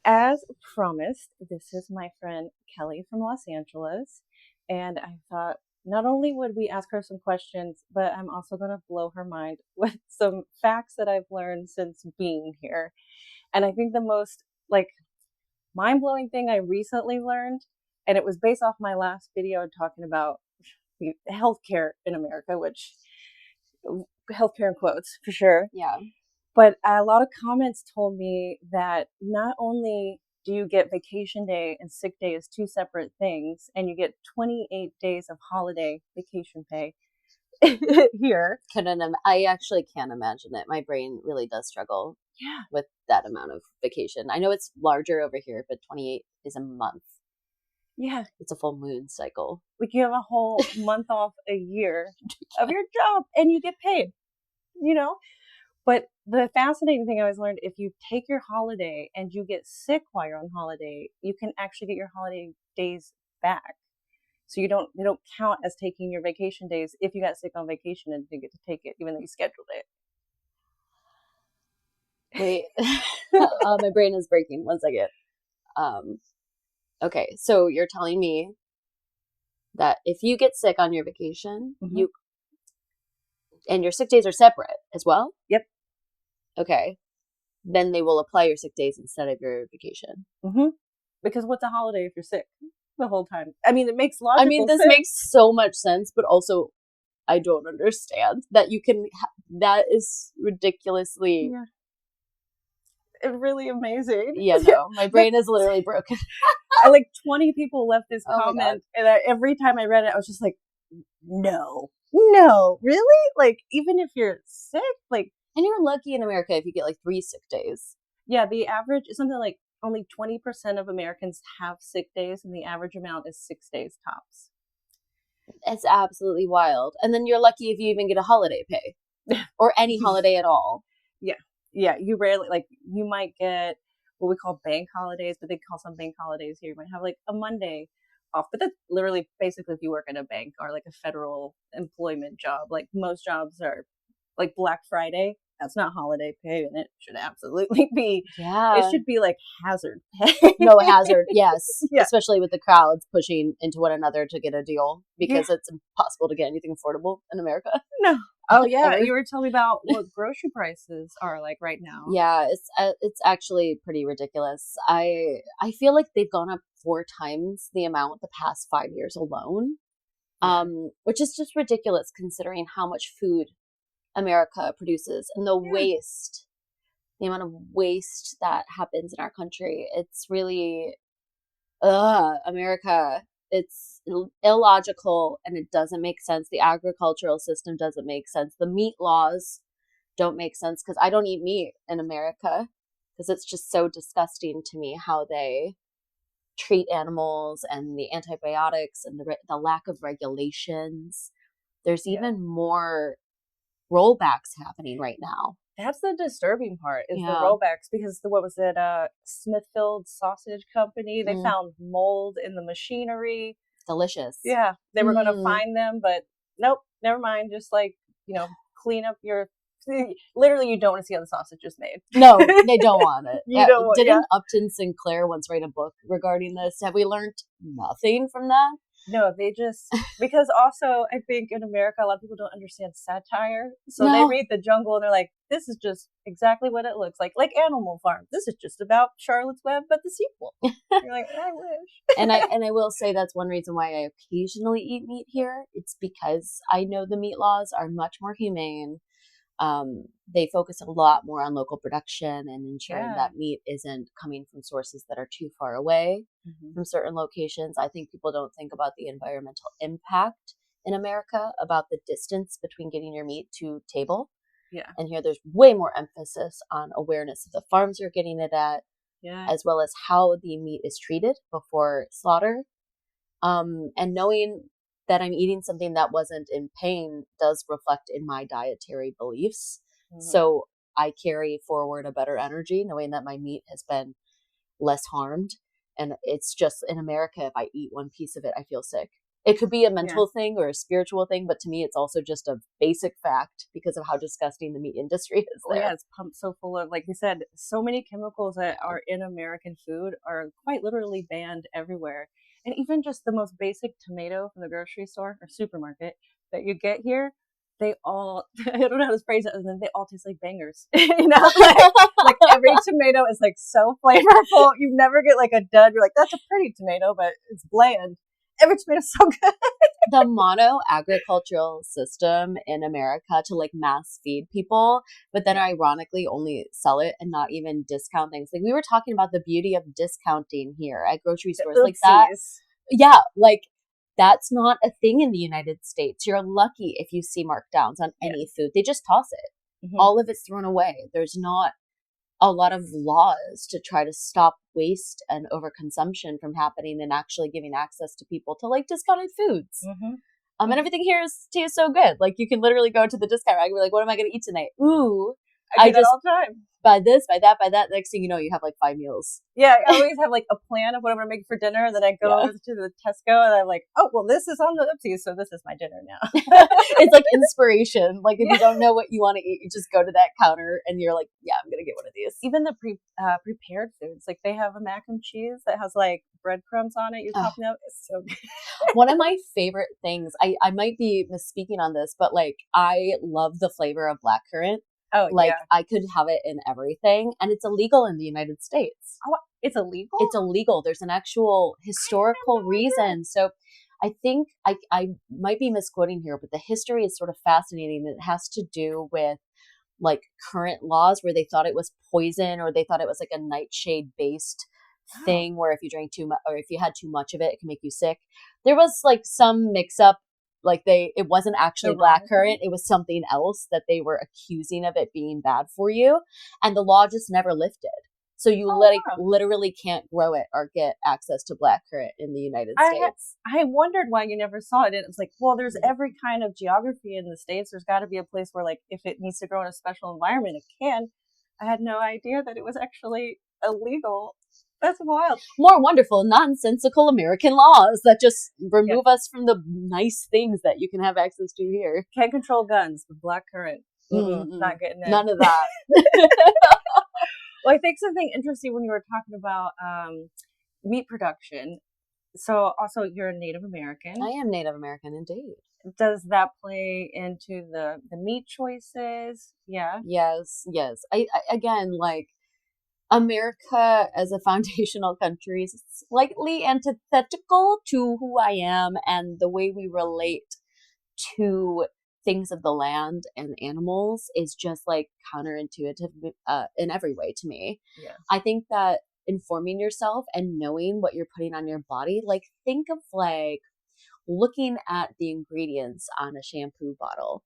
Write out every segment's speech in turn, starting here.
As promised, this is my friend Kelly from Los Angeles. And I thought not only would we ask her some questions, but I'm also going to blow her mind with some facts that I've learned since being here. And I think the most like mind blowing thing I recently learned, and it was based off my last video talking about healthcare in America, which healthcare in quotes for sure. Yeah. But a lot of comments told me that not only do you get vacation day and sick day as two separate things, and you get 28 days of holiday vacation pay here. I actually can't imagine it. My brain really does struggle Yeah. with that amount of vacation. I know it's larger over here, but 28 is a month. Yeah. It's a full moon cycle. Like you have a whole month off a year of your job and you get paid, you know? But the fascinating thing I always learned, if you take your holiday and you get sick while you're on holiday, you can actually get your holiday days back. So they don't count as taking your vacation days if you got sick on vacation and didn't get to take it, even though you scheduled it. Wait, my brain is breaking. 1 second. Okay, so you're telling me that if you get sick on your vacation, and your sick days are separate as well? Yep. Okay. Then they will apply your sick days instead of your vacation. Because what's a holiday if you're sick the whole time? I mean, it makes logical this sense. makes so much sense, but also I don't understand that you can. That is ridiculously. Yeah. Really amazing. Yeah, no, my brain is literally broken. Like 20 people left this comment, and every time I read it, I was just like, no, really? Like, even if you're sick, like. And you're lucky in America if you get like 3 sick days. Yeah, the average is something like only 20% of Americans have sick days, and the average amount is 6 days tops. It's absolutely wild. And then you're lucky if you even get a holiday pay or any holiday at all. Yeah, you rarely, like, you might get what we call bank holidays, but they call some bank holidays here. You might have like a Monday off, but that's literally basically if you work at a bank or like a federal employment job. Like most jobs are like Black Friday. That's not holiday pay, and it should absolutely be. Yeah. It should be like hazard pay. No, hazard, yes. Yeah. Especially with the crowds pushing into one another to get a deal because it's impossible to get anything affordable in America. No. Oh, yeah. You were telling me about what grocery prices are like right now. Yeah, it's actually pretty ridiculous. I feel like they've gone up 4 times the amount the past 5 years alone, which is just ridiculous considering how much food America produces and the amount of waste that happens in our country. It's really, America. It's illogical and it doesn't make sense. The agricultural system doesn't make sense. The meat laws don't make sense because I don't eat meat in America because it's just so disgusting to me how they treat animals and the antibiotics and the lack of regulations. There's even more rollbacks happening right now. That's the disturbing part is the rollbacks because what was it? Smithfield Sausage Company. They found mold in the machinery. Delicious. Yeah, they were going to find them, but nope, never mind. Just like clean up your. Literally, you don't want to see how the sausage is made. No, they don't want it. Didn't Upton Sinclair once write a book regarding this? Have we learned nothing from that? No, they just, because also I think in America, a lot of people don't understand satire. So they read The Jungle and they're like, this is just exactly what it looks like Animal Farm. This is just about Charlotte's Web, but the sequel. You're like, I wish. and I will say that's one reason why I occasionally eat meat here. It's because I know the meat laws are much more humane. They focus a lot more on local production and ensuring that meat isn't coming from sources that are too far away from certain locations. I think people don't think about the environmental impact in America, about the distance between getting your meat to table. Yeah. And here there's way more emphasis on awareness of the farms you're getting it at, as well as how the meat is treated before slaughter. And knowing that I'm eating something that wasn't in pain does reflect in my dietary beliefs. So I carry forward a better energy knowing that my meat has been less harmed. And it's just in America, if I eat one piece of it, I feel sick. It could be a Yeah. mental thing or a spiritual thing, but to me, it's also just a basic fact because of how disgusting the meat industry is Well, yeah, there. it's pumped so full of, like you said, so many chemicals that are in American food are quite literally banned everywhere. And even just the most basic tomato from the grocery store or supermarket that you get here, they all, I don't know how to phrase it, and then they all taste like bangers. Like every tomato is like so flavorful. You never get like a dud. You're like, that's a pretty tomato, but it's bland. Every tomato's so good. The mono agricultural system in America to like mass feed people, but then Yeah. ironically only sell it and not even discount things. Like we were talking about the beauty of discounting here at grocery stores like that. Oopsies. Yeah, like that's not a thing in the United States. You're lucky if you see markdowns on Yeah. any food. They just toss it. Hmm. All of it's thrown away. There's not a lot of laws to try to stop waste and overconsumption from happening and actually giving access to people to like discounted foods. Hmm. And everything here tastes so good. Like you can literally go to the discount rack and be like, what am I going to eat tonight? Ooh, I I do that just all the time. buy this, buy that, buy that. Next thing you know, you have like 5 meals. Yeah, I always have like a plan of what I'm gonna make for dinner, and then I go Yeah. over to the Tesco and I'm like, oh well, this is on the oopsies, so this is my dinner now. It's like inspiration. Like if Yeah. you don't know what you want to eat, you just go to that counter and you're like, yeah, I'm going to get one of these. Even the prepared foods, like they have a mac and cheese that has like breadcrumbs on it. You Oh, pop it out, it's so good. one of my favorite things, I might be misspeaking on this, but like I love the flavor of blackcurrant. Oh Like yeah. I could have it in everything and it's illegal in the United States. Oh, it's illegal. It's illegal. There's an actual I had historical no idea. reason. So I think I might be misquoting here, but the history is sort of fascinating. It has to do with like current laws where they thought it was poison or they thought it was like a nightshade based Oh, thing where if you drank too much or if you had too much of it, it can make you sick. There was like some mix up. Like it wasn't the actually wrong blackcurrant. thing. It was something else that they were accusing of it being bad for you. And the law just never lifted. So you Oh wow. literally can't grow it or get access to blackcurrant in the United I ha- States. I wondered why you never saw it. And it was like, well, there's every kind of geography in the States. There's got to be a place where, like, if it needs to grow in a special environment, it can. I had no idea that it was actually illegal. That's wild. More wonderful, nonsensical American laws that just Yeah. remove us from the nice things that you can have access to here. Can't control guns with black currant. Mm-mm. Not getting in. None of that. Well, I think something interesting when you were talking about meat production. So, also, you're a Native I American. am Native American indeed. Does that play into the meat choices? Yeah. Yes, yes. I again like America as a foundational country is slightly antithetical to who I am and the way we relate to things of the land and animals is just like counterintuitive in every way to me. Yeah. I think that informing yourself and knowing what you're putting on your body, like think of like looking at the ingredients on a shampoo bottle.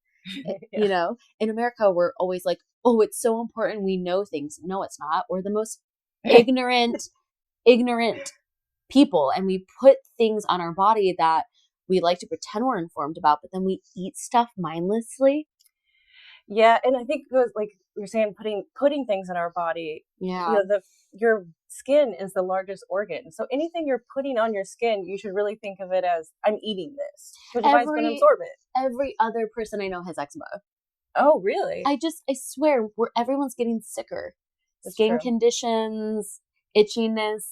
Yeah. In America, we're always like, oh, it's so important. We know things. No, it's not. We're the most ignorant, ignorant people. And we put things on our body that we like to pretend we're informed about, but then we eat stuff mindlessly. Yeah, and I think it was like you're saying, putting things in our body. You Yeah. know, the your skin is the largest organ, so anything you're putting on your skin, you should really think of it as I'm eating this because your body's going to Every absorb it. every other person I know has eczema. Oh, really? I swear, everyone's getting sicker. That's Skin true. conditions, itchiness,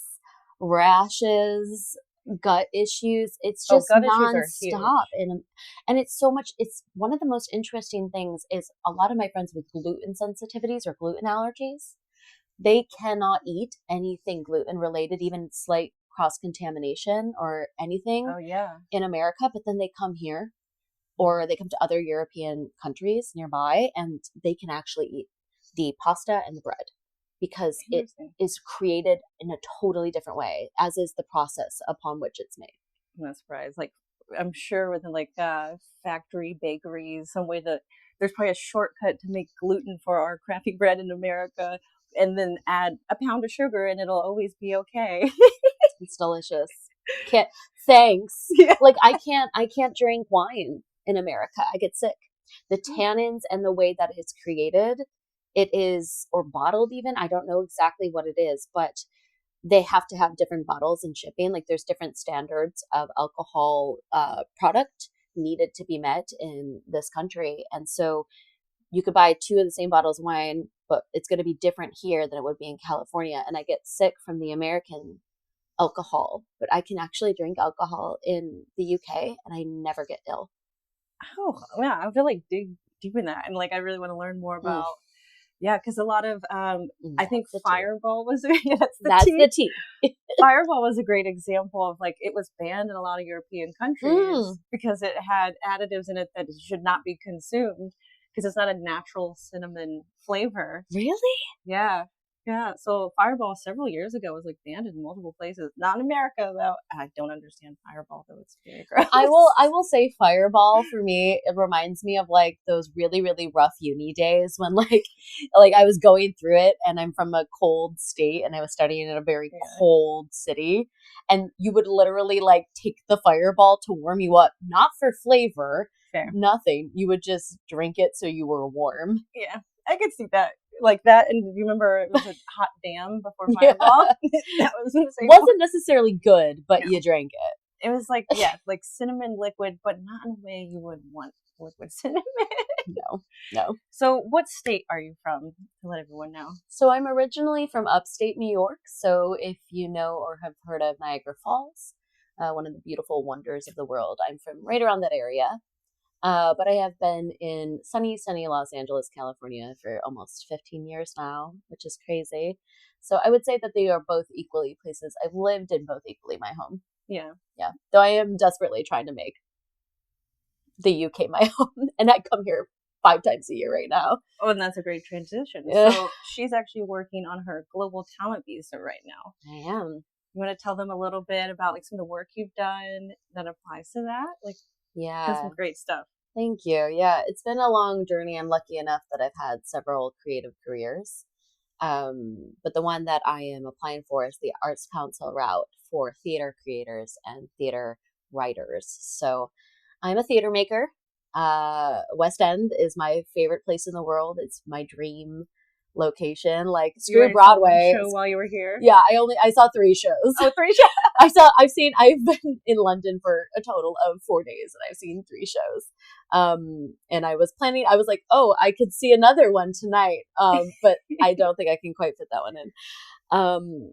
rashes, gut issues. It's Oh, just gut issues are nonstop. huge. And it's so much, it's one of the most interesting things is a lot of my friends with gluten sensitivities or gluten allergies, they cannot eat anything gluten related, even slight cross contamination or anything Oh, yeah. in America, but then they come here or they come to other European countries nearby and they can actually eat the pasta and the bread because it Interesting. is created in a totally different way, as is the process upon which it's made. I'm not surprised. Like, I'm sure within like factory bakeries, some way that there's probably a shortcut to make gluten for our crappy bread in America, and then add a pound of sugar, and it'll always be okay. It's delicious. Can't Thanks. Yeah. Like I can't drink wine in America. I get sick. The tannins and the way that it's created, it is or bottled even, I don't know exactly what it is, but they have to have different bottles and shipping. Like there's different standards of alcohol product needed to be met in this country. And so you could buy two of the same bottles of wine, but it's going to be different here than it would be in California. And I get sick from the American alcohol, but I can actually drink alcohol in the UK and I never get ill. Oh, yeah, I feel like dig deep in that, and like I really want to learn more Mm, about. Yeah, because a lot of I think that's the tea. Fireball was yeah, that's the That's tea. the tea. Fireball was a great example of like it was banned in a lot of European countries Mm, because it had additives in it that should not be consumed because it's not a natural cinnamon flavor. really? Yeah. Yeah. So Fireball several years ago was like banned in multiple places. Not in America though. I don't understand Fireball though. It's very gross. I will say Fireball for me, it reminds me of like those really, really rough uni days when like I was going through it and I'm from a cold state and I was studying in a very Yeah. cold city. And you would literally like take the Fireball to warm you up, not for flavor, Fair. nothing. You would just drink it so you were warm. Yeah. I could see that. Like that, and you remember it was a hot damn before Yeah. Fireball? That was the same one. Wasn't necessarily good, but No. you drank It was like, yeah, like cinnamon liquid, but not in a way you would want liquid cinnamon. it. No, no. So, what state are you from to let everyone know? So I'm originally from upstate New York. So if you know or have heard of Niagara Falls, one of the beautiful wonders of the world, I'm from right around that area. But I have been in sunny Los Angeles, California for almost 15 years now, which is crazy. So I would say that they are both equally places. I've lived in both equally my home. Yeah. Yeah. Though I am desperately trying to make the UK my home. And I come here 5 times a year right now. Oh, and that's a great transition. Yeah. So, she's actually working on her global talent visa right now. I am. You want to tell them a little bit about like some of the work you've done that applies to that? Like, that's some Yeah. great stuff. Thank you. Yeah, it's been a long journey. I'm lucky enough that I've had several creative careers. But the one that I am applying for is the Arts Council route for theater creators and theater writers. So I'm a theater maker. West End is my favorite place in the world. It's my dream location. Like You screw already saw one Broadway. show while you were here? Yeah, I saw 3 shows. Oh, 3 shows. I've been in London for a total of 4 days and I've seen 3 shows. And I was like, oh, I could see another one tonight. But I don't think I can quite fit that one in.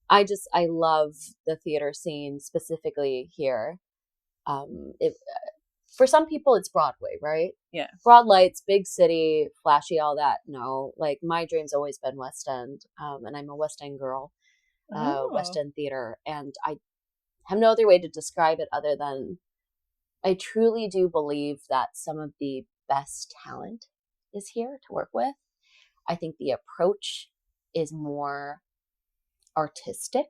I love the theater scene specifically here. For some people it's Broadway, right? Yeah. Broad lights, big city, flashy, all that. No, like my dream's always been West End. And I'm a West End girl. West Oh. End theater, and I have no other way to describe it other than I truly do believe that some of the best talent is here to work with. I think the approach is more artistic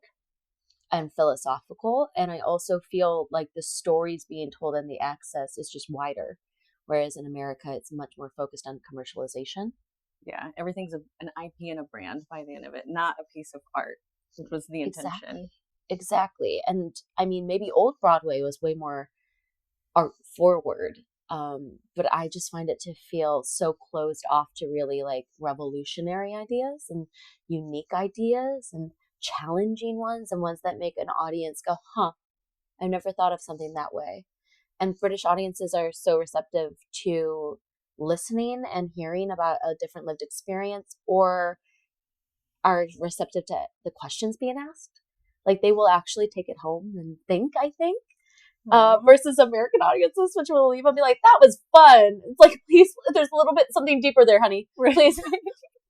and philosophical, and I also feel like the stories being told and the access is just wider, whereas in America it's much more focused on commercialization. Yeah, everything's an IP and a brand by the end of it, not a piece of art, which was the intention. Exactly. And I mean, maybe old Broadway was way more art forward. But I just find it to feel so closed off to really like revolutionary ideas and unique ideas and challenging ones and ones that make an audience go, huh, I've never thought of something that way. And British audiences are so receptive to listening and hearing about a different lived experience, or are receptive to the questions being asked. Like they will actually take it home and think, I think. Versus American audiences, which will leave and be like, that was fun. It's like, please, there's a little bit something deeper there, honey. Please,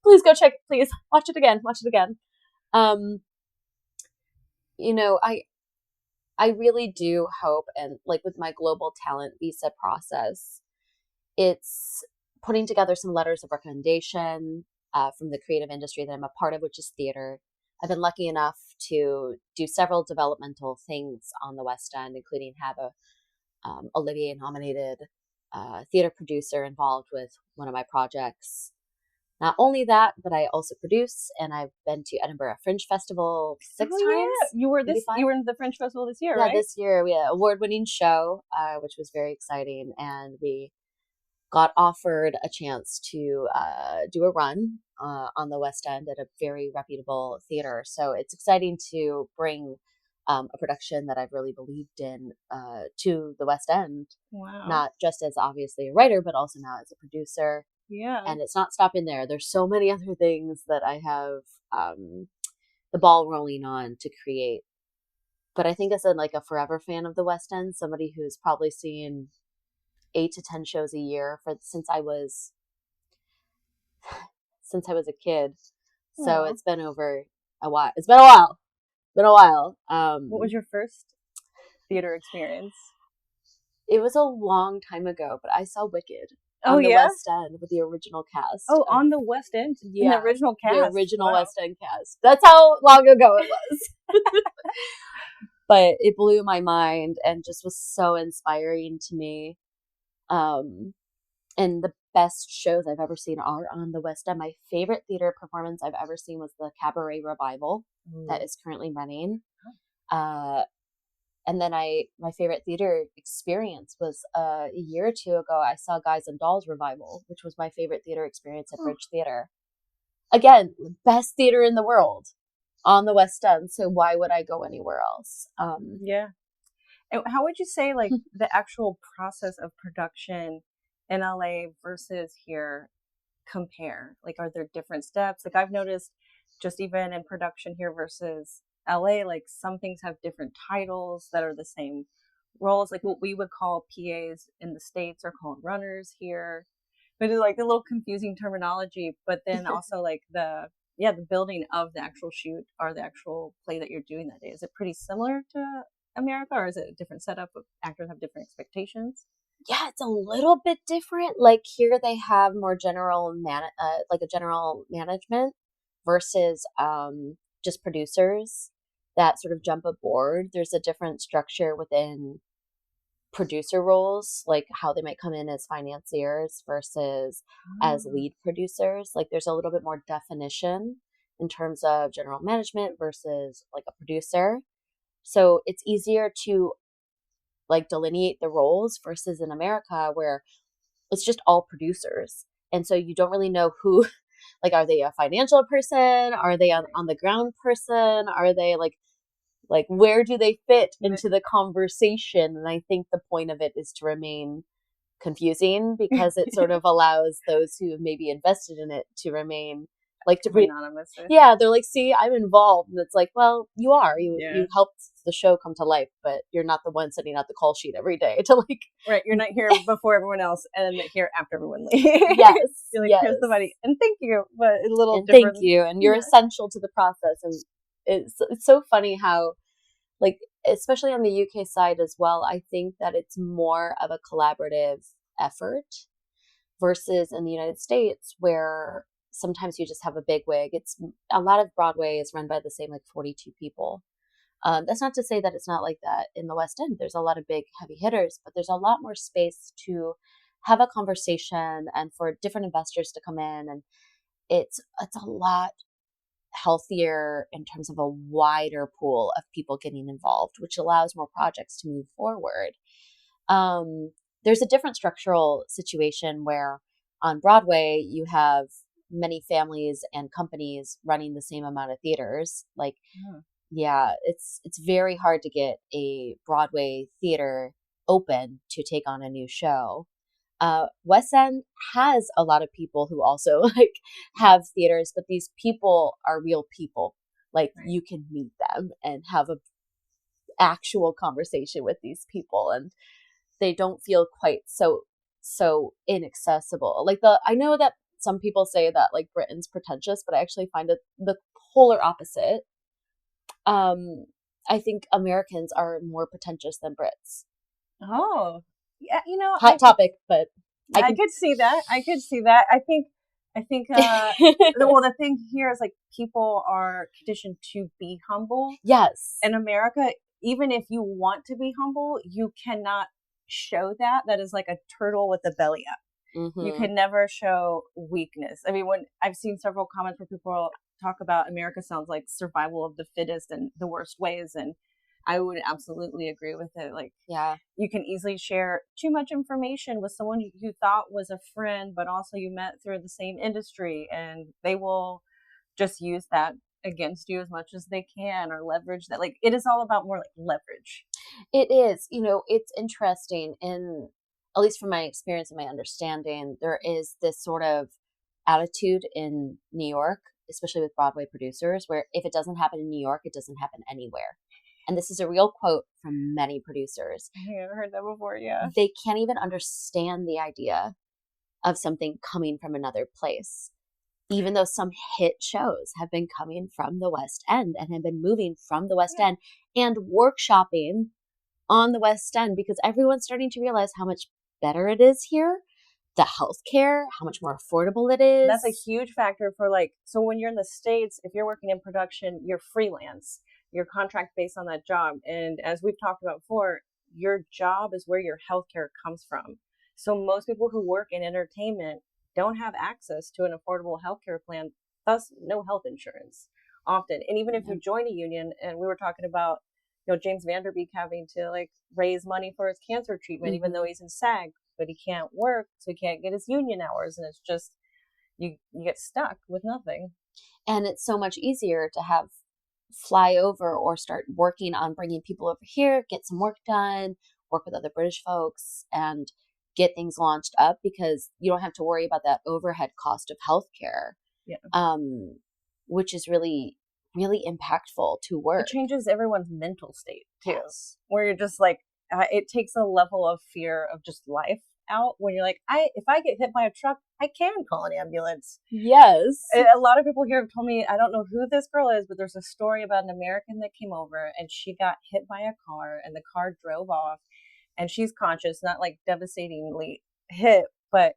please go check it. Please watch it again. Watch it again. You know, I really do hope, and like with my global talent visa process, it's putting together some letters of recommendation from the creative industry that I'm a part of, which is theater. I've been lucky enough to do several developmental things on the West End, including have a Olivier nominated theater producer involved with one of my projects. Not only that, but I also produce, and I've been to Edinburgh Fringe Festival 6 times. Yeah. You were maybe 5. in the Fringe Festival this year, Yeah, right? this year we had an award-winning show, which was very exciting, and we got offered a chance to do a run on the West End at a very reputable theater. So it's exciting to bring a production that I've really believed in to the West End, Wow. not just as obviously a writer, but also now as a producer. Yeah. And it's not stopping there. There's so many other things that I have the ball rolling on to create. But I think as a forever fan of the West End, somebody who's probably seen 8 to 10 shows a year since I was a kid. So Oh. it's been over a while. It's been a while. Been a while. What was your first theater experience? It was a long time ago, but I saw Wicked Oh on the yeah? West End with the original cast Oh, of on the West End in the yeah, original the cast. original Wow. West End cast. That's how long ago it was. But it blew my mind and just was so inspiring to me. Um, and the best shows I've ever seen are on the West End. My favorite theater performance I've ever seen was the Cabaret Revival that Ooh. is currently running. Uh, and then my favorite theater experience was a year or two ago. I saw Guys and Dolls Revival, which was my favorite theater experience at Oh, Bridge Theater. Again, best theater in the world on the West End. So why would I go anywhere else? yeah. And how would you say like the actual process of production in LA versus here compare? Like, are there different steps? Like, I've noticed just even in production here versus LA, like some things have different titles that are the same roles. Like what we would call PAs in the States are called runners here. But it's like a little confusing terminology. But then also like the building of the actual shoot or the actual play that you're doing that day. Is it pretty similar to America, or is it a different setup? Actors have different expectations. Yeah, it's a little bit different. Like here, they have more like a general management versus just producers that sort of jump aboard. There's a different structure within producer roles, like how they might come in as financiers versus as Oh, lead producers. Like there's a little bit more definition in terms of general management versus like a producer. So it's easier to like delineate the roles versus in America where it's just all producers. And so you don't really know who, like, are they a financial person? Are they on the ground person? Are they like where do they fit right. into the conversation? And I think the point of it is to remain confusing because it sort of allows those who have maybe invested in it to remain like to Anonymous. yeah, they're like, see, I'm involved. And it's like, well, you are. You Yeah. helped the show come to life, but you're not the one sending out the call sheet every day to like Right. You're not here before everyone else and here after everyone leaves. yes, You're like, here's the yes. money. And thank you. But a little And thank different. you. And you're Yeah. essential to the process. And it's so funny how like especially on the UK side as well, I think that it's more of a collaborative effort versus in the United States where sometimes you just have a big wig. It's a lot of Broadway is run by the same like 42 people. That's not to say that it's not like that in the West End. There's a lot of big heavy hitters, but there's a lot more space to have a conversation and for different investors to come in, and it's a lot healthier in terms of a wider pool of people getting involved, which allows more projects to move forward. Um, there's a different structural situation where on Broadway you have many families and companies running the same amount of theaters. Like, Yeah. yeah, it's very hard to get a Broadway theater open to take on a new show. West End has a lot of people who also like have theaters, but these people are real people. Like Right. you can meet them and have a actual conversation with these people, and they don't feel quite so inaccessible. Like the I know that some people say that like Britain's pretentious, but I actually find it the polar opposite. Um, I think Americans are more pretentious than Brits. Oh. Yeah, Hot topic, but I I can. could see that. I could see that. I think the thing here is like people are conditioned to be humble. Yes. In America, even if you want to be humble, you cannot show that. That is like a turtle with the belly up. You Mm-hmm. can never show weakness. I mean, when I've seen several comments where people talk about America sounds like survival of the fittest and the worst ways, and I would absolutely agree with it. Like, Yeah. you can easily share too much information with someone you thought was a friend, but also you met through the same industry, and they will just use that against you as much as they can or leverage that. Like, it is all about more like leverage. It is, it's interesting in, at least from my experience and my understanding, there is this sort of attitude in New York, especially with Broadway producers, where if it doesn't happen in New York, it doesn't happen anywhere. And this is a real quote from many producers. I have heard that before, yeah. They can't even understand the idea of something coming from another place, even though some hit shows have been coming from the West End and have been moving from the West End and workshopping on the West End, because everyone's starting to realize how much better it is here, the healthcare, how much more affordable it is. That's a huge factor for like, so when you're in the States, if you're working in production, you're freelance, you're contract based on that job. And as we've talked about before, your job is where your healthcare comes from. So most people who work in entertainment don't have access to an affordable healthcare plan, thus no health insurance often. And even if you join a union, and we were talking about, James Vanderbeek having to like raise money for his cancer treatment, even though he's in SAG, but he can't work, so he can't get his union hours, and it's just you get stuck with nothing. And it's so much easier to have fly over or start working on bringing people over here, get some work done, work with other British folks, and get things launched up, because you don't have to worry about that overhead cost of healthcare. Yeah. Which is really, really impactful to work. It changes everyone's mental state too, yes. Where you're just like, it takes a level of fear of just life out when you're like, if I get hit by a truck, I can call an ambulance. Yes. A lot of people here have told me, I don't know who this girl is, but there's a story about an American that came over and she got hit by a car and the car drove off and she's conscious, not like devastatingly hit, but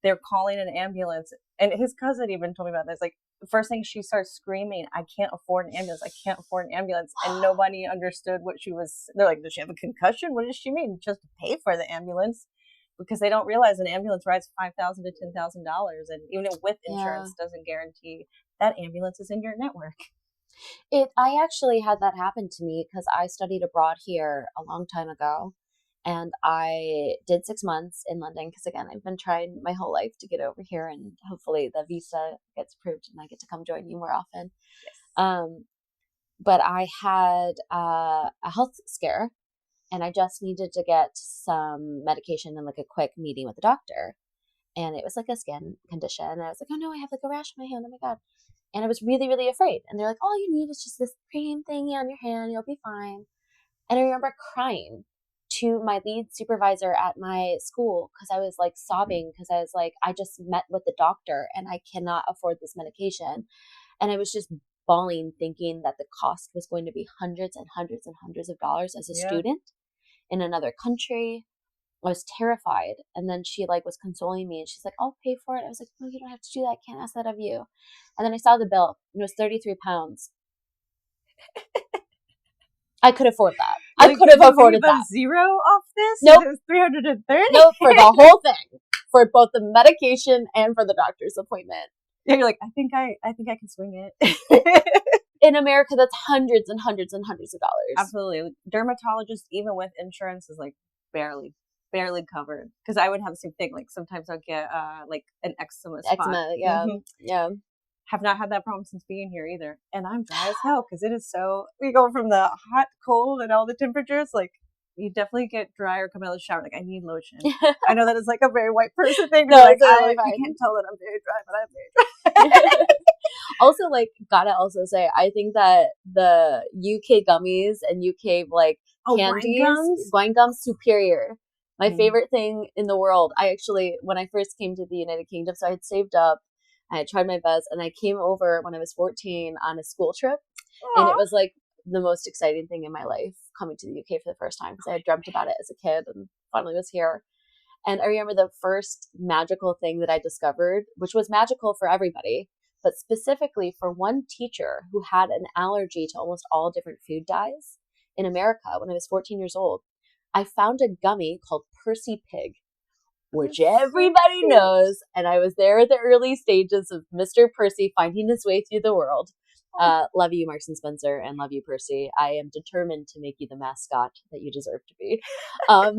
they're calling an ambulance. And his cousin even told me about this. Like, the first thing she starts screaming, I can't afford an ambulance. I can't afford an ambulance. And nobody understood what she was. They're like, does she have a concussion? What does she mean? Just to pay for the ambulance? Because they don't realize an ambulance rides $5,000 to $10,000. And even with insurance, doesn't guarantee that ambulance is in your network. I actually had that happen to me because I studied abroad here a long time ago. And I did 6 months in London because, again, I've been trying my whole life to get over here, and hopefully the visa gets approved and I get to come join you more often. Yes. But I had a health scare, and I just needed to get some medication and like a quick meeting with the doctor. And it was like a skin condition. And I was like, oh no, I have like a rash on my hand. Oh my God. And I was really, really afraid. And they're like, all you need is just this cream thingy on your hand. You'll be fine. And I remember crying to my lead supervisor at my school because I was like sobbing because I was like, I just met with the doctor and I cannot afford this medication. And I was just bawling, thinking that the cost was going to be hundreds and hundreds and hundreds of dollars as a student in another country. I was terrified. And then she like was consoling me and she's like, I'll pay for it. I was like, no, you don't have to do that. I can't ask that of you. And then I saw the bill and it was 33 pounds. I could afford that. Like, I could have afforded that. Zero off this? Nope. It was 330? Nope, for the whole thing. For both the medication and for the doctor's appointment. Yeah, you're like, I think I can swing it. In America, that's hundreds and hundreds and hundreds of dollars. Absolutely. Dermatologists, even with insurance, is like barely covered. Because I would have the same thing. Like, sometimes I'll get like an eczema spot. Eczema, yeah. Mm-hmm. Yeah. Have not had that problem since being here either. And I'm dry as hell because it is so, we go from the hot, cold, and all the temperatures. Like, you definitely get drier coming out of the shower. Like, I need lotion. I know that is like a very white person thing. No, like, you can't tell that I'm very dry, but I'm very dry. Also, like, gotta also say, I think that the UK gummies and UK like candies, wine gums, superior. My favorite thing in the world. I actually, when I first came to the United Kingdom, so I had saved up. I had tried my best, and I came over when I was 14 on a school trip. Aww. And it was like the most exciting thing in my life coming to the UK for the first time because I had dreamt about it as a kid and finally was here. And I remember the first magical thing that I discovered, which was magical for everybody, but specifically for one teacher who had an allergy to almost all different food dyes in America when I was 14 years old. I found a gummy called Percy Pig, which everybody knows. And I was there at the early stages of Mr. Percy finding his way through the world. Love you, Marks and Spencer, and love you, Percy. I am determined to make you the mascot that you deserve to be. Um,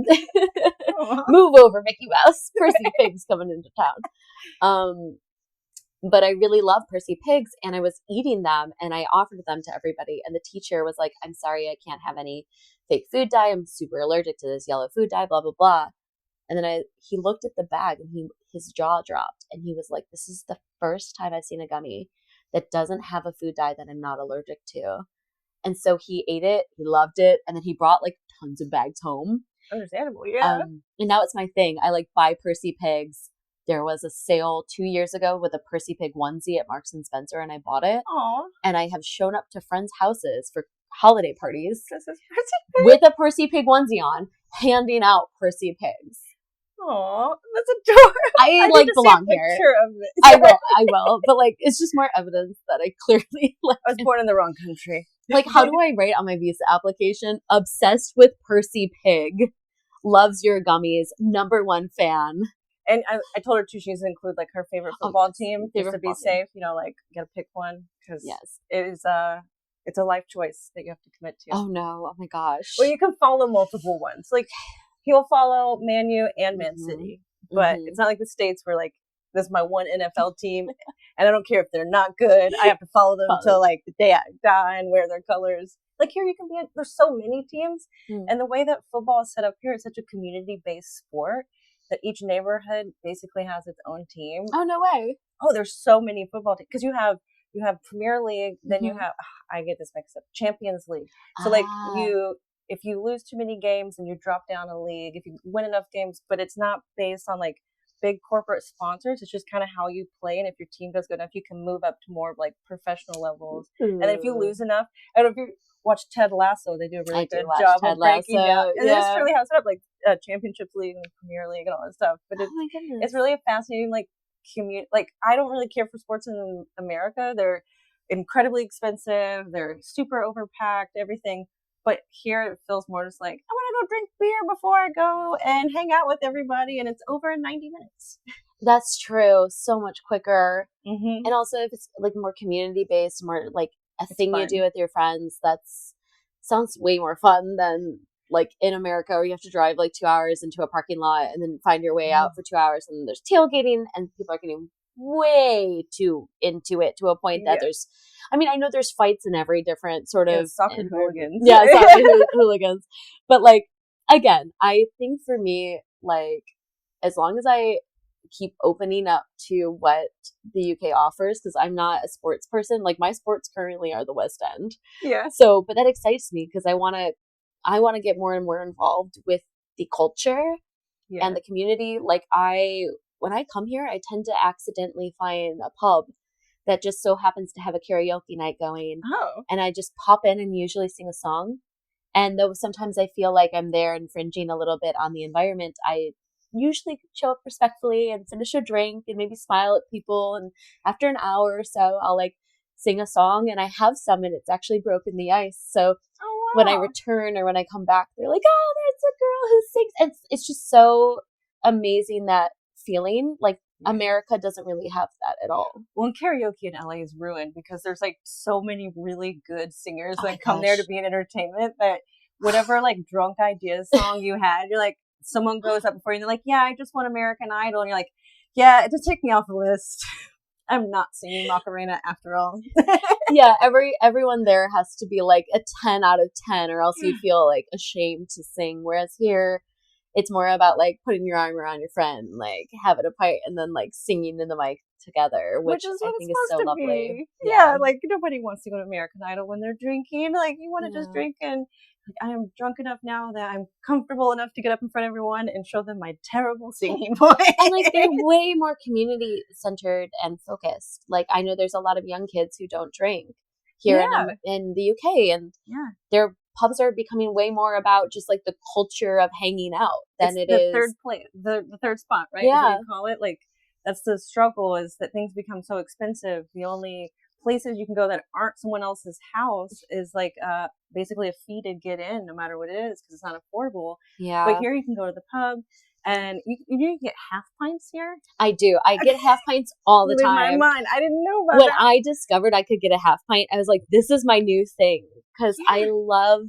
move over, Mickey Mouse. Percy Pig's coming into town. But I really love Percy Pigs, and I was eating them, and I offered them to everybody, and the teacher was like, I'm sorry, I can't have any fake food dye. I'm super allergic to this yellow food dye, blah, blah, blah. And then he looked at the bag, and his jaw dropped, and he was like, this is the first time I've seen a gummy that doesn't have a food dye that I'm not allergic to. And so he ate it, he loved it, and then he brought like tons of bags home. Understandable, yeah. And now it's my thing. I like buy Percy Pigs. There was a sale 2 years ago with a Percy Pig onesie at Marks and Spencer, and I bought it. Aww. And I have shown up to friends' houses for holiday parties This is Percy Pig with a Percy Pig onesie on, handing out Percy Pigs. Aw, that's adorable. I like belong here. Of it. I will. But like, it's just more evidence that I clearly I was born in the wrong country. Like, how do I write on my visa application? Obsessed with Percy Pig, loves your gummies, #1 fan. And I told her too, she needs to include like her favorite football team just to be safe. You know, like you gotta pick one because it is it's a life choice that you have to commit to. Oh no! Oh my gosh! Well, you can follow multiple ones. Like he'll follow Man U and Man City, but it's not like the States where like this is my one NFL team, and I don't care if they're not good. I have to follow them until like the day I die and wear their colors. Like here, you can be. There's so many teams, and the way that football is set up here, it's such a community-based sport that each neighborhood basically has its own team. Oh no way! Oh, there's so many football teams because you have Premier League, then you have I get this mixed up, Champions League. So like if you lose too many games and you drop down a league, if you win enough games, but it's not based on like big corporate sponsors. It's just kind of how you play, and if your team does good enough, you can move up to more like professional levels. And then if you lose enough, I don't know if you watch Ted Lasso, they do a really good job of breaking down. And that's really how it's set up, like Championships League and Premier League and all that stuff. But it's really a fascinating like community. Like I don't really care for sports in America. They're incredibly expensive. They're super overpacked. Everything. But here it feels more just like, I want to go drink beer before I go and hang out with everybody. And it's over in 90 minutes. That's true. So much quicker. Mm-hmm. And also if it's like more community based, more like a thing you do with your friends, sounds way more fun than like in America where you have to drive like 2 hours into a parking lot and then find your way out for 2 hours. And there's tailgating and people are getting way too into it to a point that I know there's fights in every different sort of soccer hooligans. Yeah, soccer hooligans. But like, again, I think for me, like, as long as I keep opening up to what the UK offers, because I'm not a sports person, like my sports currently are the West End. Yeah. So, but that excites me because I want to get more and more involved with the culture and the community. Like when I come here, I tend to accidentally find a pub that just so happens to have a karaoke night going. Oh. And I just pop in and usually sing a song. And though sometimes I feel like I'm there infringing a little bit on the environment, I usually show up respectfully and finish a drink and maybe smile at people. And after an hour or so, I'll like sing a song, and I have some, and it's actually broken the ice. So when I return or when I come back, they're like, oh, that's a girl who sings. And it's just so amazing, that feeling. Like America doesn't really have that at all. Well, karaoke in LA is ruined because there's like so many really good singers that come there to be in entertainment that whatever like drunk idea song you had, you're like, someone goes up before you and they're like, yeah, I just won American Idol. And you're like, yeah, just take me off the list. I'm not singing Macarena after all. Yeah, everyone there has to be like a 10 out of 10 or else you feel like ashamed to sing. Whereas here, it's more about like putting your arm around your friend, like having a pint and then like singing in the mic together, which is I think is so lovely. Yeah, like nobody wants to go to American Idol when they're drinking. Like you want to just drink, and I am drunk enough now that I'm comfortable enough to get up in front of everyone and show them my terrible singing voice. And like they're way more community centered and focused. Like I know there's a lot of young kids who don't drink here in the UK, and their pubs are becoming way more about just like the culture of hanging out than it is third place, the third spot, right? Yeah, is what you call it. Like that's the struggle, is that things become so expensive. The only places you can go that aren't someone else's house is like basically a fee to get in, no matter what it is, because it's not affordable. Yeah. But here you can go to the pub, And you get half pints here? I do. I get half pints all the Blew my time. mind. I didn't know about When that. I discovered I could get a half pint, I was like, this is my new thing. Because Yeah. I love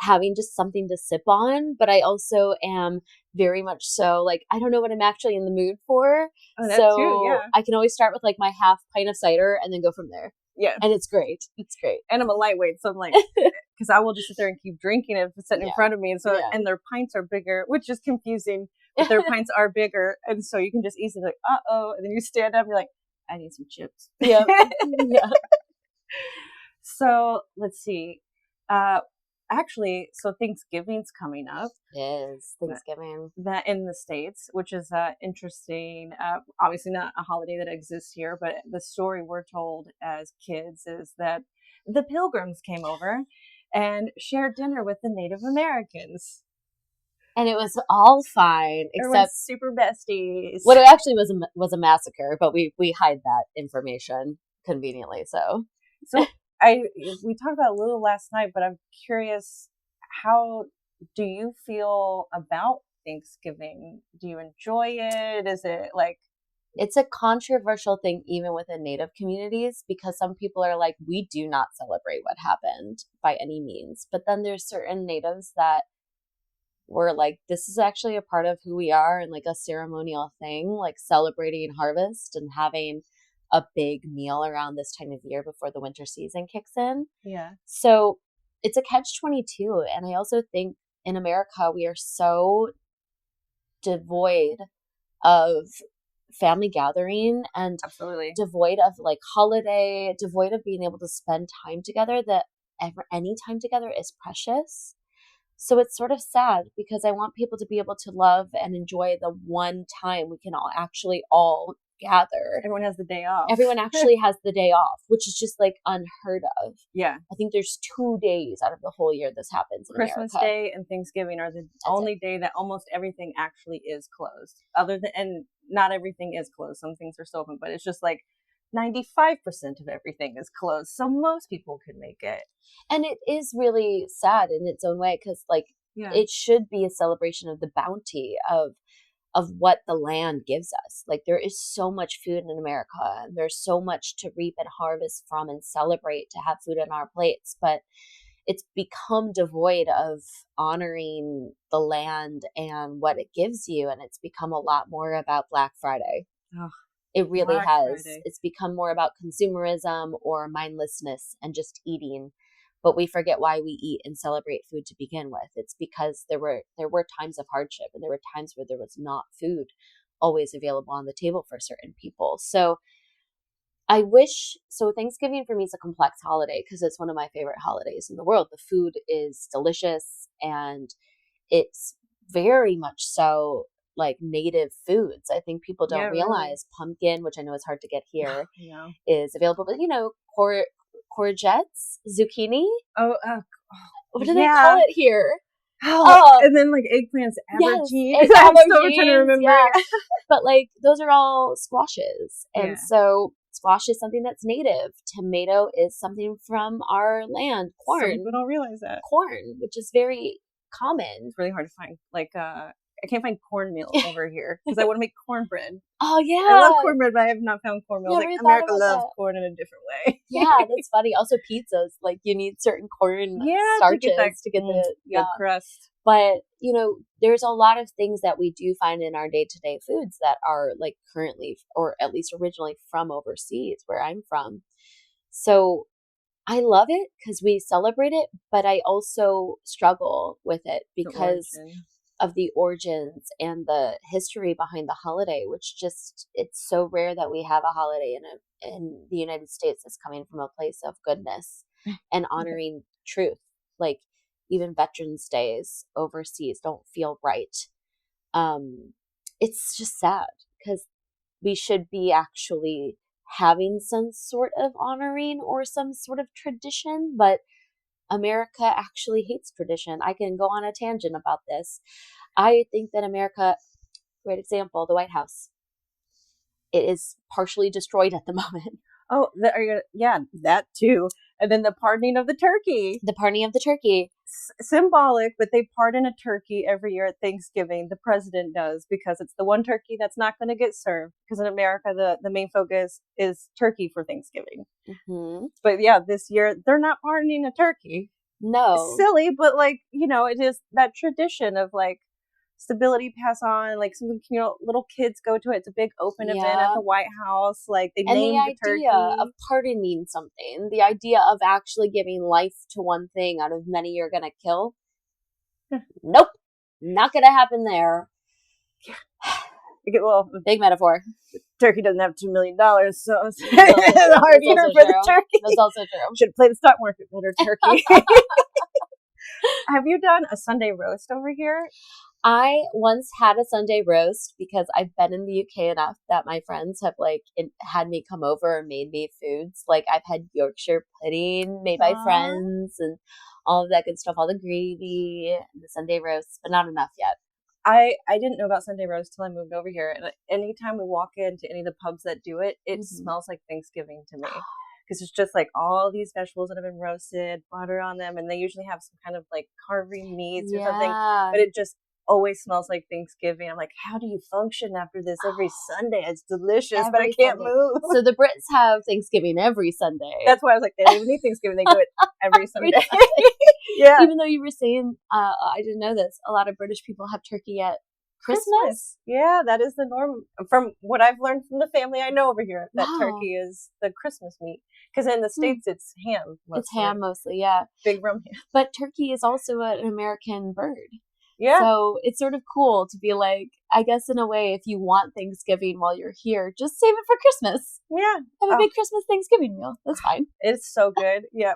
having just something to sip on, but I also am very much so like, I don't know what I'm actually in the mood for. Oh, that too, So yeah. I can always start with like my half pint of cider and then go from there. Yeah. And it's great. It's great. And I'm a lightweight, so I'm like, because I will just sit there and keep drinking it if it's sitting in front of me. And so, and their pints are bigger, which is confusing, but their pints are bigger. And so you can just easily like, uh-oh. And then you stand up and you're like, I need some chips. Yeah. Yeah. So let's see. Actually, so Thanksgiving's coming up. Yes, Thanksgiving. That in the States, which is interesting. Obviously, not a holiday that exists here, but the story we're told as kids is that the Pilgrims came over and shared dinner with the Native Americans. And it was all fine, except super besties. What it actually was a massacre, but we hide that information conveniently. So we talked about it a little last night, but I'm curious, how do you feel about Thanksgiving? Do you enjoy it? Is it like... It's a controversial thing even within Native communities, because some people are like, we do not celebrate what happened by any means. But then there's certain Natives that were like, this is actually a part of who we are, and like a ceremonial thing, like celebrating harvest and having a big meal around this time of year before the winter season kicks in. Yeah. So it's a catch-22. And I also think in America, we are so devoid of family gathering and absolutely devoid of like holiday, devoid of being able to spend time together, that any time together is precious. So it's sort of sad, because I want people to be able to love and enjoy the one time we can all gather. Everyone has the day off. Everyone actually has the day off, which is just like unheard of. Yeah. I think there's 2 days out of the whole year this happens in Christmas America. Day and Thanksgiving are the only day that almost everything actually is closed. And not everything is closed. Some things are still open, but it's just like 95% of everything is closed. So most people could make it. And it is really sad in its own way, because like it should be a celebration of the bounty of what the land gives us. Like there is so much food in America, and there's so much to reap and harvest from and celebrate, to have food on our plates, but it's become devoid of honoring the land and what it gives you. And it's become a lot more about Black Friday. Oh, it really Black has. Friday. It's become more about consumerism or mindlessness and just eating. But we forget why we eat and celebrate food to begin with. It's because there were times of hardship, and there were times where there was not food always available on the table for certain people. So Thanksgiving for me is a complex holiday, because it's one of my favorite holidays in the world. The food is delicious, and it's very much so like native foods. I think people don't realize pumpkin, which I know is hard to get here, is available. But courgettes, zucchini. What do they call it here? And then like eggplants, aubergine. Yes, I'm still trying to remember. Yeah. But like those are all squashes, and so squash is something that's native. Tomato is something from our land. Corn. Some people don't realize that. Corn, which is very common. It's really hard to find. Like I can't find cornmeal over here, because I want to make cornbread. Oh yeah, I love cornbread, but I have not found cornmeal. Like America loves corn in a different way. Yeah, that's funny. Also pizzas, like you need certain corn starches to get the crust. But there's a lot of things that we do find in our day-to-day foods that are like currently, or at least originally, from overseas, where I'm from. So I love it because we celebrate it, but I also struggle with it because of the origins and the history behind the holiday, which just, it's so rare that we have a holiday in the United States that's coming from a place of goodness and honoring truth. Like even Veterans Days overseas don't feel right. It's just sad because we should be actually having some sort of honoring or some sort of tradition, but America actually hates tradition. I can go on a tangent about this. I think that America, great example, the White House, it is partially destroyed at the moment. Oh, that too. And then the pardoning of the turkey. The pardoning of the turkey. Symbolic, but they pardon a turkey every year at Thanksgiving. The president does, because it's the one turkey that's not going to get served. Because in America, the main focus is turkey for Thanksgiving. Mm-hmm. But yeah, this year they're not pardoning a turkey. No. It's silly, but like, it is that tradition of like stability pass on, like something, little kids go to it. It's a big open event at the White House. Like they name the turkey. And the idea of pardoning something, the idea of actually giving life to one thing out of many you're gonna kill. Nope, not gonna happen there. Well, big metaphor. Turkey doesn't have $2 million, so it's a hard year for the turkey. That's also true. Should play the stock market better, turkey. Have you done a Sunday roast over here? I once had a Sunday roast because I've been in the UK enough that my friends have had me come over and made me foods. Like I've had Yorkshire pudding made by friends and all of that good stuff, all the gravy and the Sunday roast, but not enough yet. I didn't know about Sunday roast till I moved over here. And anytime we walk into any of the pubs that do it, it smells like Thanksgiving to me. Because it's just like all these vegetables that have been roasted, butter on them, and they usually have some kind of like carving meats or something. But it just always smells like Thanksgiving. I'm like, how do you function after this every Sunday? It's delicious, but I can't move. So the Brits have Thanksgiving every Sunday. That's why I was like, they don't even need Thanksgiving. They do it every Sunday. Yeah. Even though you were saying, I didn't know this, a lot of British people have turkey at Christmas. Yeah, that is the norm. From what I've learned from the family I know over here, that turkey is the Christmas meat. Because in the States, it's ham. It's ham mostly, yeah. Big rum ham. But turkey is also an American bird. Yeah. So it's sort of cool to be like, I guess in a way, if you want Thanksgiving while you're here, just save it for Christmas. Yeah. Have a big Christmas Thanksgiving meal. That's fine. It's so good. Yeah.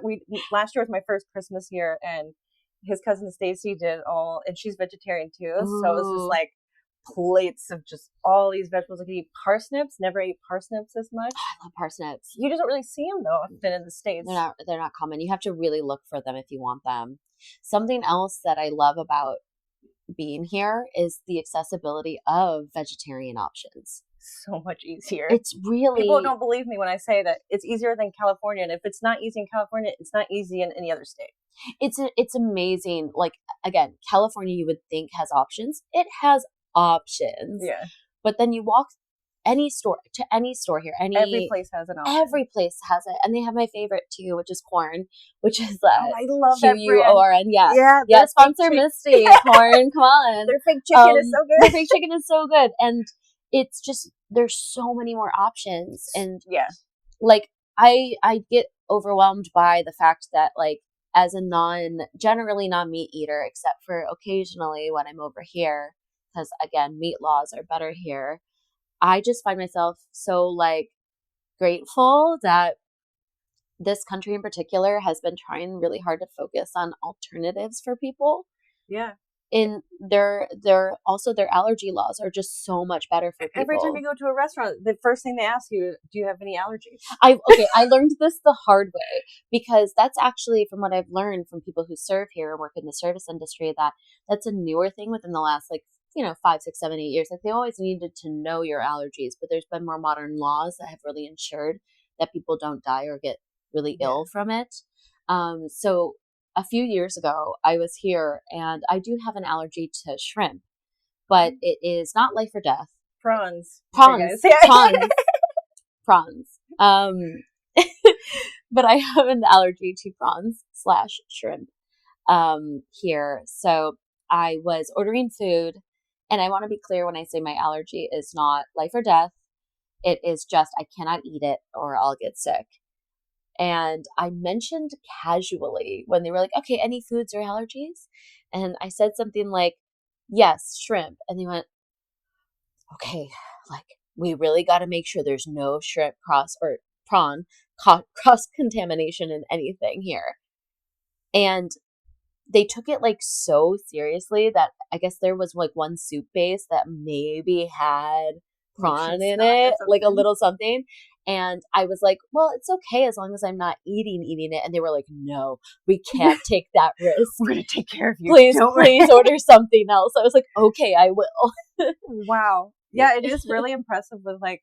Last year was my first Christmas year, and his cousin Stacy did all, and she's vegetarian too. Ooh. So it was just like plates of just all these vegetables. I could eat parsnips. Never ate parsnips as much. I love parsnips. You just don't really see them though often in the States. They're not common. You have to really look for them if you want them. Something else that I love about being here is the accessibility of vegetarian options. So much easier. It's really... People don't believe me when I say that it's easier than California, and if it's not easy in California, it's not easy in any other state. It's amazing. Like, again, California you would think has options. It has options. Yeah. But then you walk any store here. Every place has an option. Every place has it. And they have my favorite too, which is corn, which is I love that brand. Q-U-O-R-N. Yeah. Yeah. Sponsor Misty. Corn, come on. Their fake chicken is so good. Their fake chicken is so good. And it's just, there's so many more options. And like, I get overwhelmed by the fact that like, as a generally non-meat eater, except for occasionally when I'm over here, because again, meat laws are better here. I just find myself so like grateful that this country in particular has been trying really hard to focus on alternatives for people. Yeah. In their allergy laws are just so much better for people. Every time you go to a restaurant, the first thing they ask you, do you have any allergies? I learned this the hard way, because that's actually from what I've learned from people who serve here and work in the service industry, that's a newer thing within the last 5, 6, 7, 8 years. Like they always needed to know your allergies, but there's been more modern laws that have really ensured that people don't die or get really ill from it. So a few years ago, I was here and I do have an allergy to shrimp, but it is not life or death. Prawns. Prawns. But I have an allergy to prawns/shrimp here. So I was ordering food, and I want to be clear when I say my allergy is not life or death. It is just I cannot eat it or I'll get sick. And I mentioned casually when they were like, okay, any foods or allergies? And I said something like, yes, shrimp. And they went, okay, like we really got to make sure there's no shrimp prawn cross contamination in anything here. And they took it like so seriously that I guess there was like one soup base that maybe had prawn in it, like a little something. And I was like, well, it's okay as long as I'm not eating it. And they were like, no, we can't take that risk. We're going to take care of you. Please order something else. I was like, okay, I will. Wow. Yeah, it is really impressive with like,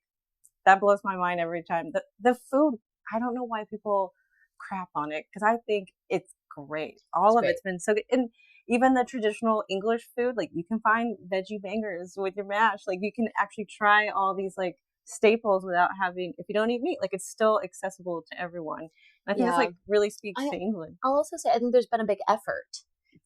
that blows my mind every time. The food, I don't know why people crap on it because I think it's great. It's All of great. it's been so good. And even the traditional English food, like you can find veggie bangers with your mash. Like you can actually try all these like staples without having, if you don't eat meat, like it's still accessible to everyone. And I think this Yeah. like really speaks I to England. I'll also say I think there's been a big effort.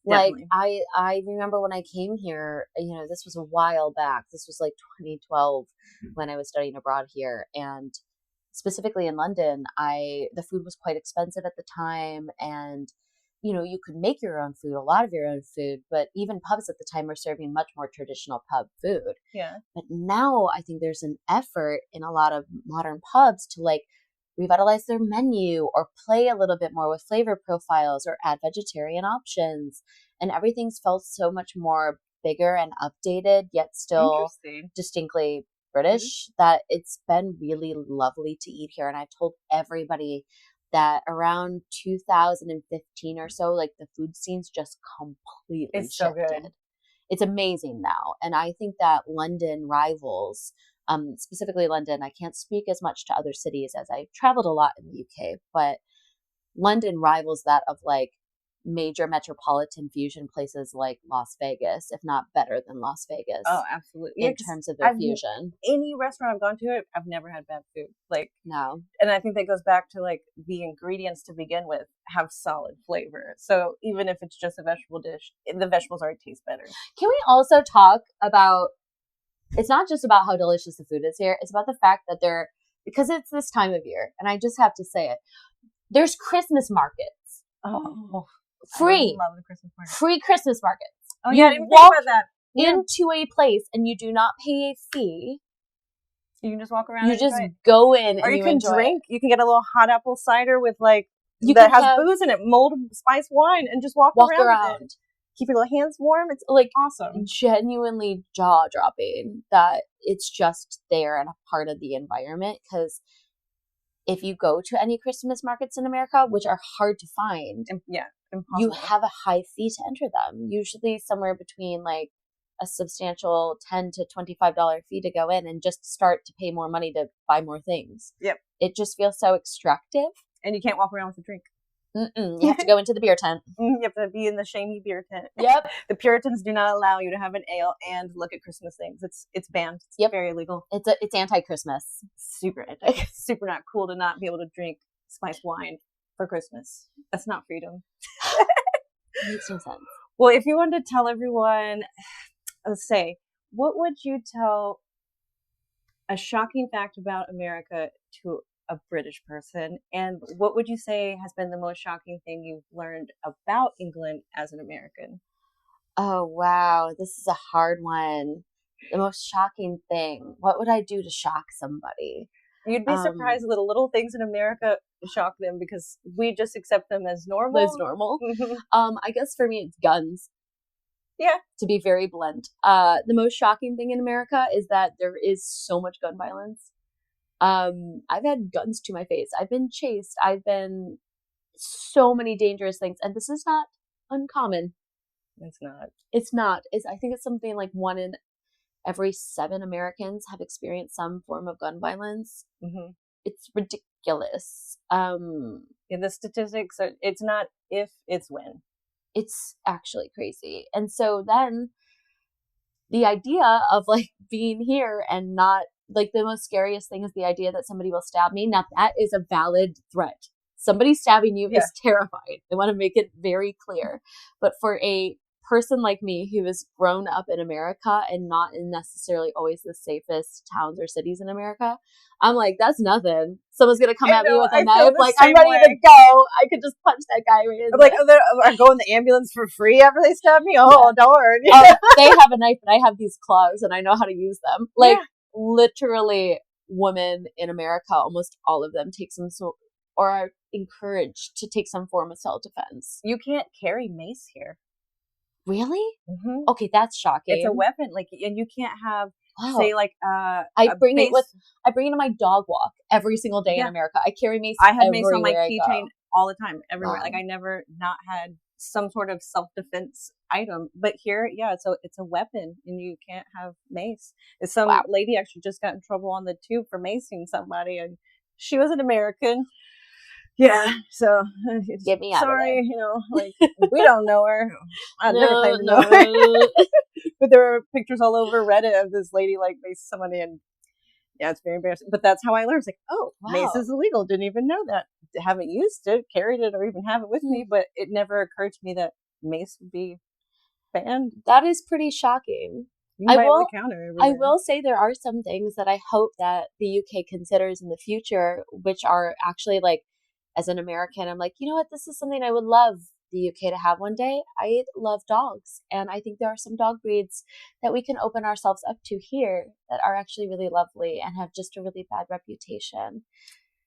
Like Definitely. I remember when I came here, this was a while back. This was like 2012 when I was studying abroad here, and specifically in London, I the food was quite expensive at the time, and you could make your own food, a lot of your own food, but even pubs at the time were serving much more traditional pub food. Yeah. But now I think there's an effort in a lot of modern pubs to like revitalize their menu or play a little bit more with flavor profiles or add vegetarian options. And everything's felt so much more bigger and updated, yet still Interesting. distinctly Mhm. British, that it's been really lovely to eat here. And I've told everybody that around 2015 or so, like the food scene's just completely It's so shifted. good. It's amazing now. And I think that London rivals, specifically London. I can't speak as much to other cities as I've traveled a lot in the UK, but London rivals that of like major metropolitan fusion places like Las Vegas, if not better than Las Oh, Vegas absolutely. Yeah, in because terms of their I've fusion. any restaurant I've gone to, I've never had bad food. Like, No. and I think that goes back to like the ingredients to begin with have solid flavor. So even if it's just a vegetable dish, the vegetables already taste better. Can we also talk about it's not just about how delicious the food is here, it's about the fact that because it's this time of year, and I just have to say it, there's Christmas markets. Oh, Free. I love the Christmas market. Free Christmas markets. Oh You yeah, I didn't even think walk about that. Yeah. into a place and you do not pay a fee. You can just walk around You and just enjoy it. go in Or and you you can enjoy drink. it. You can get a little hot apple cider with like You that can has booze in it, mulled spice wine, and just walk around with it. Keep your little hands warm. It's Like awesome. genuinely jaw dropping that it's just there and a part of the environment. Because if you go to any Christmas markets in America, which are hard to find, Yeah, you impossible. have a high fee to enter them. Usually somewhere between like a substantial $10 to $25 fee to go in and just start to pay more money to buy more things. Yep. It just feels so extractive. And you can't walk around with a drink. You have to go into the beer tent. You have to be in the shamey beer tent. Yep. The Puritans do not allow you to have an ale and look at Christmas things. It's banned. It's very illegal. It's anti-Christmas. Super anti. Super not cool to not be able to drink spiced wine for Christmas. That's not freedom. Makes no sense. Well, if you wanted to tell everyone, let's say, what would you tell a shocking fact about America to a British person? And what would you say has been the most shocking thing you've learned about England as an American? Oh, wow. This is a hard one. The most shocking thing. What would I do to shock somebody? You'd be surprised that the little things in America shock them because we just accept them as normal. As normal. I guess for me, it's guns. Yeah. To be very blunt. The most shocking thing in America is that there is so much gun violence. I've had guns to my face. I've been chased. I've been so many dangerous things. And this is not uncommon. It's not. It's not. I think it's something like 1 in every 7 Americans have experienced some form of gun violence. Mm-hmm. It's ridiculous. Yeah, the statistics are, it's not if, it's when. It's actually crazy. And so then the idea of like being here and not like the most scariest thing is the idea that somebody will stab me. Now that is a valid threat. Somebody stabbing you is terrifying. I want to make it very clear. But for a person like me who has grown up in America and not in necessarily always the safest towns or cities in America, I'm like, that's nothing. Someone's going to come at me with a knife. Like, I'm ready to go. I could just punch that guy right in. Like, I go in the ambulance for free after they stab me? Oh, darn. They have a knife and I have these claws and I know how to use them. Like, literally, women in America, almost all of them take some sort or are encouraged to take some form of self-defense. You can't carry mace here. Really? Mm-hmm. Okay, that's shocking. It's a weapon, like, and you can't have, say, like, I bring it on my dog walk every single day in America. I carry mace. I had mace on my keychain all the time, everywhere. Wow. Like, I never not had some sort of self-defense item. But here, it's a weapon, and you can't have mace. Some lady actually just got in trouble on the tube for macing somebody, and she was an American. Yeah, so Get me out of sorry, there. you know, like we don't know her. I'd never claim to know her. No. But there were pictures all over Reddit of this lady like macing somebody, and yeah, it's very embarrassing. But that's how I learned. It's like, oh, mace Wow. is illegal. Didn't even know that. Haven't used it, carried it, or even have it with me. But it never occurred to me that mace would be banned. That is pretty shocking. You can buy it at the counter I everywhere. will say there are some things that I hope that the UK considers in the future, which are actually like, as an American, I'm like, you know what, this is something I would love the UK to have one day. I love dogs, and I think there are some dog breeds that we can open ourselves up to here that are actually really lovely and have just a really bad reputation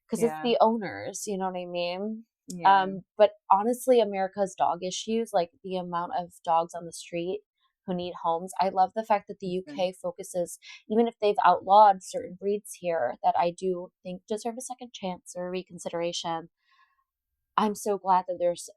because it's the owners, you know what I mean? Yeah. But honestly, America's dog issues, like the amount of dogs on the street who need homes, I love the fact that the UK focuses, even if they've outlawed certain breeds here that I do think deserve a second chance or reconsideration. I'm so glad that there's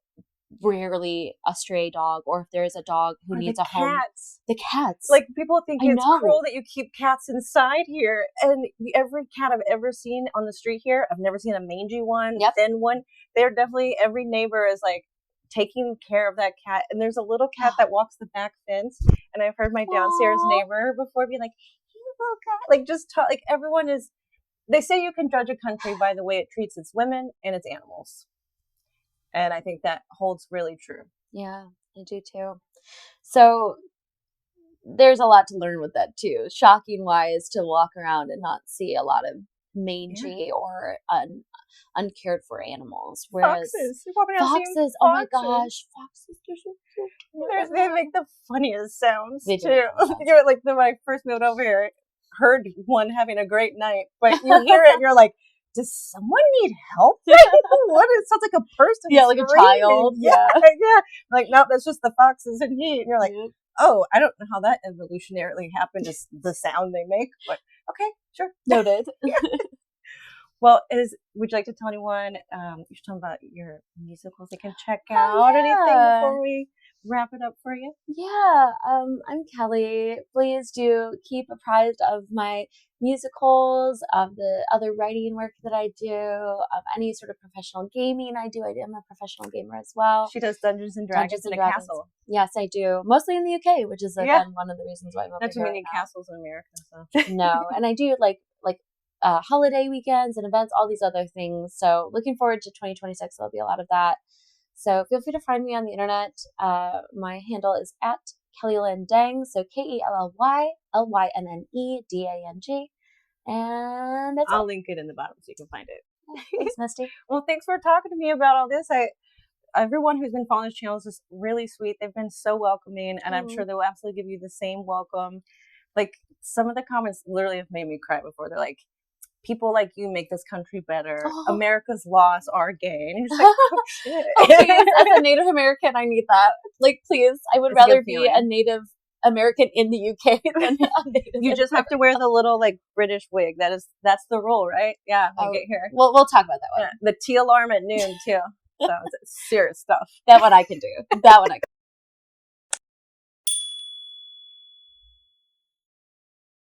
rarely a stray dog, or if there's a dog who Or needs the a home. cats. The cats. Like, people think I it's know. cruel that you keep cats inside here. And every cat I've ever seen on the street here, I've never seen a mangy one, Yep. thin one. They're definitely, every neighbor is like taking care of that cat. And there's a little cat that walks the back fence. And I've heard my downstairs neighbor before be like, hey, little cat. Like, just talk, like, everyone is, they say you can judge a country by the way it treats its women and its animals. And I think that holds really true. Yeah, I do too. So there's a lot to learn with that too. Shocking wise to walk around and not see a lot of mangy or uncared for animals. Whereas foxes, oh my gosh, foxes are so cute. They make the funniest sounds They do. too. Like when I first moved over here, heard one having a great night, but you hear it and you're like, does someone need help? What? It sounds like a person. Yeah, like screaming. A child. Yeah. Like, no, that's just the foxes and heat. And you're like, oh, I don't know how that evolutionarily happened, just the sound they make, but okay, sure. Noted. Well, would you like to tell anyone, you're talking about your musicals they can check out, anything before we wrap it up for you? Yeah, I'm Kelly. Please do keep apprised of my musicals, of the other writing work that I do, of any sort of professional gaming I do. I'm a professional gamer as well. She does Dungeons and Dragons in a castle. Yes, I do. Mostly in the UK, which is again one of the reasons why I'm over here. Not too many castles in America. So. No, and I do like holiday weekends and events, all these other things. So looking forward to 2026. There'll be a lot of that. So feel free to find me on the internet. My handle is at Kelly Lynn Dang. So KELLYLYNNEDANG. And that's I'll link it in the bottom so you can find it. Thanks, Misty. Well, thanks for talking to me about all this. Everyone who's been following this channel is just really sweet. They've been so welcoming, and I'm sure they'll absolutely give you the same welcome. Like, some of the comments literally have made me cry before. They're like, people like you make this country better. America's loss, our gain. It's like, oh, shit. Please, as a Native American, I need that. Like, please, I would rather be a Native American in the UK than a Native. You just have to wear the little like British wig. That's the rule, right? Yeah. Get here. We'll talk about that one. Yeah, the tea alarm at noon too. So it's serious stuff. That one I can do. That one I can.